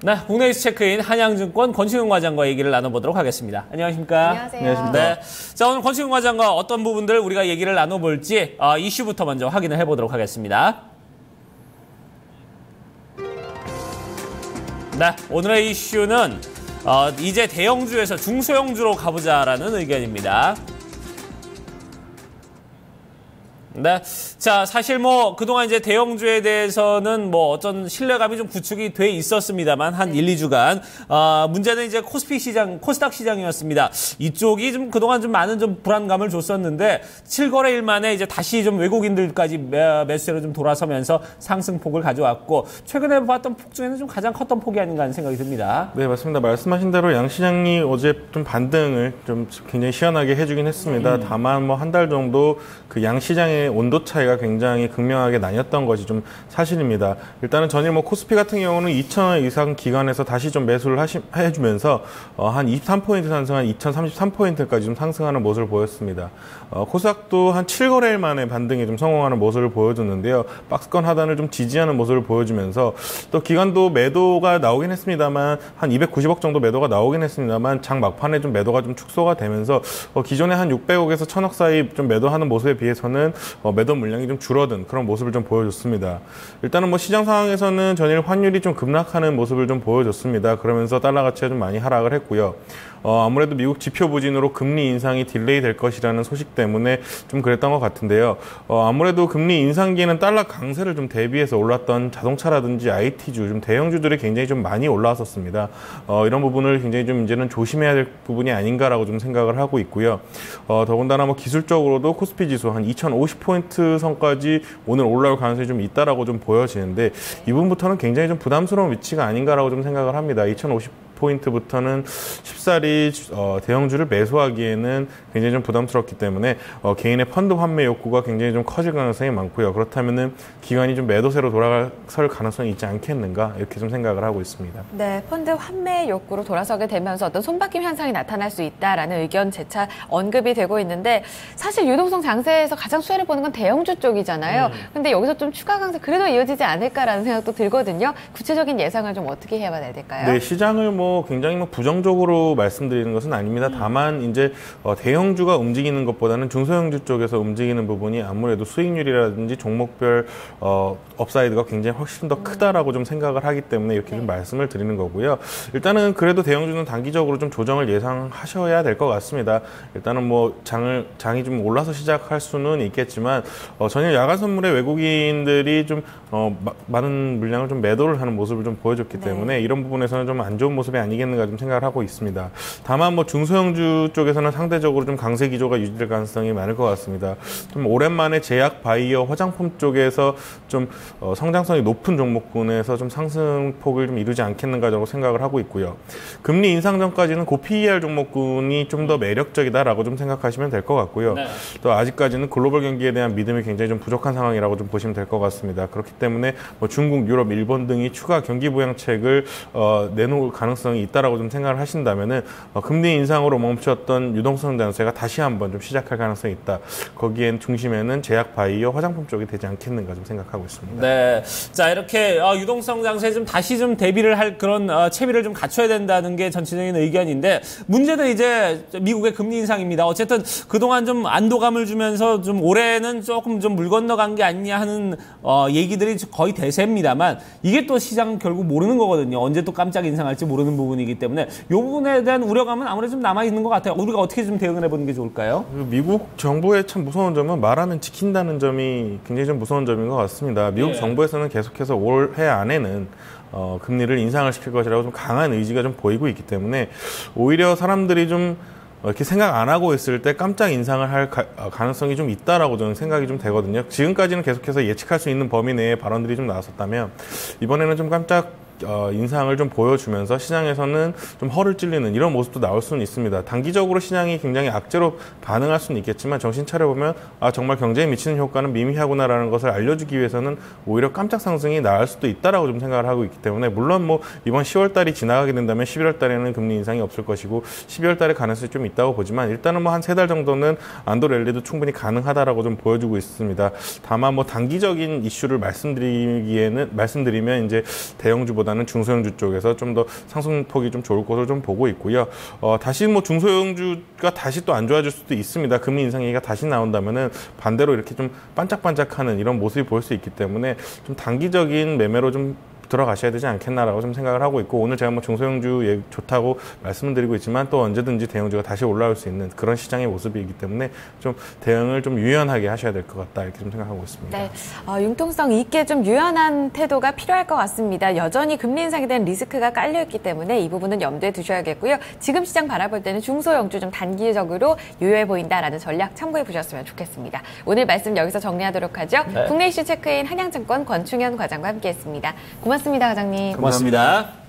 네, 국내 이슈 체크인 한양증권 권치흥 과장과 얘기를 나눠보도록 하겠습니다. 안녕하십니까? 안녕하세요. 안녕하십니까? 네, 자, 오늘 권치흥 과장과 어떤 부분들 우리가 얘기를 나눠볼지 이슈부터 먼저 확인을 해보도록 하겠습니다. 네, 오늘의 이슈는 이제 대형주에서 중소형주로 가보자라는 의견입니다. 네. 자, 사실 그동안 이제 대형주에 대해서는 어떤 신뢰감이 좀 구축이 돼 있었습니다만, 한 1, 2주간. 문제는 이제 코스피 시장, 코스닥 시장이었습니다. 이쪽이 좀 그동안 좀 많은 좀 불안감을 줬었는데, 7거래일 만에 이제 다시 좀 외국인들까지 매수세로 좀 돌아서면서 상승폭을 가져왔고, 최근에 봤던 폭 중에는 좀 가장 컸던 폭이 아닌가 하는 생각이 듭니다. 네, 맞습니다. 말씀하신 대로 양시장이 어제 좀 반등을 좀 굉장히 시원하게 해주긴 했습니다. 다만 한 달 정도 그 양시장의 온도 차이가 굉장히 극명하게 나뉘었던 것이 좀 사실입니다. 일단은 전일 코스피 같은 경우는 2,000원 이상 기간에서 다시 좀 매수를 해주면서 한 23포인트 상승한 2,033포인트까지 좀 상승하는 모습을 보였습니다. 코스닥도 한 7거래일 만에 반등에 좀 성공하는 모습을 보여줬는데요. 박스권 하단을 좀 지지하는 모습을 보여주면서 또 기간도 매도가 나오긴 했습니다만 한 290억 정도 매도가 나오긴 했습니다만 장 막판에 좀 매도가 좀 축소가 되면서 기존에 한 600억에서 1,000억 사이 좀 매도하는 모습에 비해서는 매도 물량이 좀 줄어든 그런 모습을 좀 보여줬습니다. 일단은 시장 상황에서는 전일 환율이 좀 급락하는 모습을 좀 보여줬습니다. 그러면서 달러 가치가 좀 많이 하락을 했고요. 아무래도 미국 지표 부진으로 금리 인상이 딜레이 될 것이라는 소식 때문에 좀 그랬던 것 같은데요. 아무래도 금리 인상기에는 달러 강세를 좀 대비해서 올랐던 자동차라든지 IT주, 좀 대형주들이 굉장히 좀 많이 올라왔었습니다. 이런 부분을 굉장히 좀 이제는 조심해야 될 부분이 아닌가라고 좀 생각을 하고 있고요. 더군다나 기술적으로도 코스피 지수 한 2,050포인트 선까지 오늘 올라올 가능성이 좀 있다라고 좀 보여지는데 이 부분부터는 굉장히 좀 부담스러운 위치가 아닌가라고 좀 생각을 합니다. 2,050포인트부터는 쉽사리 대형주를 매수하기에는 굉장히 좀 부담스럽기 때문에 개인의 펀드 환매 욕구가 굉장히 좀 커질 가능성이 많고요. 그렇다면은 기관이 좀 매도세로 돌아설 가능성이 있지 않겠는가 이렇게 좀 생각을 하고 있습니다. 네, 펀드 환매 욕구로 돌아서게 되면서 어떤 손바뀜 현상이 나타날 수 있다라는 의견 재차 언급이 되고 있는데 사실 유동성 장세에서 가장 수혜를 보는 건 대형주 쪽이잖아요. 근데 여기서 좀 추가 강세 그래도 이어지지 않을까라는 생각도 들거든요. 구체적인 예상을 좀 어떻게 해봐야 될까요? 네, 시장을 굉장히 부정적으로 말씀드리는 것은 아닙니다. 다만 이제 대형주가 움직이는 것보다는 중소형주 쪽에서 움직이는 부분이 아무래도 수익률이라든지 종목별 업사이드가 굉장히 훨씬 더 크다라고 좀 생각을 하기 때문에 이렇게 좀 말씀을 드리는 거고요. 일단은 그래도 대형주는 단기적으로 좀 조정을 예상하셔야 될 것 같습니다. 일단은 장이 좀 올라서 시작할 수는 있겠지만 전일 야간 선물에 외국인들이 좀 많은 물량을 좀 매도를 하는 모습을 좀 보여줬기 때문에 이런 부분에서는 좀 안 좋은 모습이 아니겠는가 좀 생각을 하고 있습니다. 다만 중소형주 쪽에서는 상대적으로 좀 강세 기조가 유지될 가능성이 많을 것 같습니다. 좀 오랜만에 제약, 바이오, 화장품 쪽에서 좀 성장성이 높은 종목군에서 좀 상승폭을 좀 이루지 않겠는가라고 생각을 하고 있고요. 금리 인상 전까지는 고PER 종목군이 좀 더 매력적이다라고 좀 생각하시면 될 것 같고요. 네. 또 아직까지는 글로벌 경기에 대한 믿음이 굉장히 좀 부족한 상황이라고 좀 보시면 될 것 같습니다. 그렇기 때문에 중국, 유럽, 일본 등이 추가 경기 부양책을 내놓을 가능성이 있다라고 좀 생각을 하신다면은 금리 인상으로 멈췄던 유동성 장세가 다시 한번 좀 시작할 가능성이 있다. 거기엔 중심에는 제약, 바이오, 화장품 쪽이 되지 않겠는가 좀 생각하고 있습니다. 네, 자 이렇게 유동성 장세에 좀 다시 좀 대비를 할 그런 채비를 좀 갖춰야 된다는 게 전체적인 의견인데 문제는 이제 미국의 금리 인상입니다. 어쨌든 그동안 좀 안도감을 주면서 좀 올해는 조금 좀 물 건너간 게 아니냐 하는 얘기들이 거의 대세입니다만 이게 또 시장 결국 모르는 거거든요. 언제 또 깜짝 인상할지 모르는 부분이기 때문에 이 부분에 대한 우려감은 아무래도 좀 남아있는 것 같아요. 우리가 어떻게 좀 대응을 해보는 게 좋을까요? 미국 정부의 참 무서운 점은 말하면 지킨다는 점이 굉장히 좀 무서운 점인 것 같습니다. 미국 정부에서는 계속해서 올해 안에는 금리를 인상을 시킬 것이라고 좀 강한 의지가 좀 보이고 있기 때문에 오히려 사람들이 좀 이렇게 생각 안 하고 있을 때 깜짝 인상을 할 가능성이 좀 있다라고 저는 생각이 좀 되거든요. 지금까지는 계속해서 예측할 수 있는 범위 내에 발언들이 좀 나왔었다면 이번에는 좀 깜짝 인상을 좀 보여주면서 시장에서는 좀 허를 찔리는 이런 모습도 나올 수는 있습니다. 단기적으로 시장이 굉장히 악재로 반응할 수는 있겠지만 정신 차려보면 정말 경제에 미치는 효과는 미미하구나라는 것을 알려주기 위해서는 오히려 깜짝 상승이 나을 수도 있다라고 좀 생각을 하고 있기 때문에 물론 이번 10월 달이 지나가게 된다면 11월 달에는 금리 인상이 없을 것이고 12월 달에 가능성이 좀 있다고 보지만 일단은 한 3달 정도는 안도 랠리도 충분히 가능하다라고 좀 보여주고 있습니다. 다만 단기적인 이슈를 말씀드리면 이제 대형주보다 중소형주보다는 중소형주 쪽에서 좀 더 상승폭이 좀 좋을 것으로 좀 보고 있고요. 다시 뭐 중소형주가 다시 또 안 좋아질 수도 있습니다. 금리 인상 얘기가 다시 나온다면은 반대로 이렇게 좀 반짝반짝하는 이런 모습이 보일 수 있기 때문에 좀 단기적인 매매로 좀 들어가셔야 되지 않겠나라고 좀 생각을 하고 있고, 오늘 제가 뭐 중소형주 좋다고 말씀을 드리고 있지만 또 언제든지 대형주가 다시 올라올 수 있는 그런 시장의 모습이기 때문에 좀 대응을 좀 유연하게 하셔야 될 것 같다 이렇게 좀 생각하고 있습니다. 네, 융통성 있게 좀 유연한 태도가 필요할 것 같습니다. 여전히 금리 인상에 대한 리스크가 깔려있기 때문에 이 부분은 염두에 두셔야겠고요. 지금 시장 바라볼 때는 중소형주 좀 단기적으로 유효해 보인다라는 전략 참고해 보셨으면 좋겠습니다. 오늘 말씀 여기서 정리하도록 하죠. 네. 국내 이슈 체크인 한양증권 권충현 과장과 함께했습니다. 고맙습니다, 과장님. 고맙습니다.